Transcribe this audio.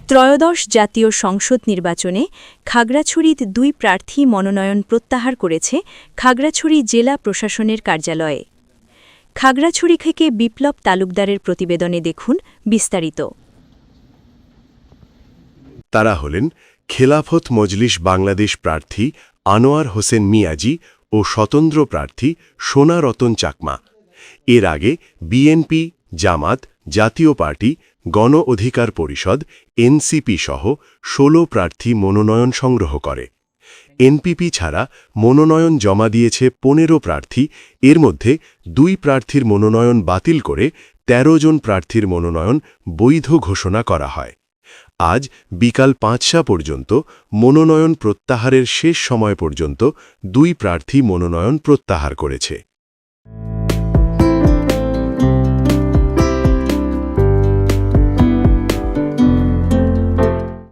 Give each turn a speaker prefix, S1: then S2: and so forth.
S1: ত্রয়োদশ জাতীয় সংসদ নির্বাচনে খাগড়াছড়ির 2 প্রার্থী মনোনয়ন প্রত্যাহার করেছে খাগড়াছড়ি জেলা প্রশাসনের কার্যালয়ে। খাগড়াছড়ি থেকে বিপ্লব তালুকদারের প্রতিবেদনে দেখুন বিস্তারিত।
S2: তারা হলেন খেলাফত মজলিস বাংলাদেশ প্রার্থী আনোয়ার হোসেন মিয়াজি ও স্বতন্ত্র প্রার্থী সোনা রতন চাকমা। এর আগে বিএনপি, জামাত, জাতীয় পার্টি, গণ অধিকার পরিষদ, এনসিপি সহ 16 প্রার্থী মনোনয়ন সংগ্রহ করে। এনপিপি ছাড়া মনোনয়ন জমা দিয়েছে 15 প্রার্থী, এর মধ্যে 2 প্রার্থীর মনোনয়ন বাতিল করে 13 জন প্রার্থীর মনোনয়ন বৈধ ঘোষণা করা হয়। আজ বিকাল 5টা পর্যন্ত মনোনয়ন প্রত্যাহারের শেষ সময় পর্যন্ত 2 প্রার্থী মনোনয়ন প্রত্যাহার করেছে।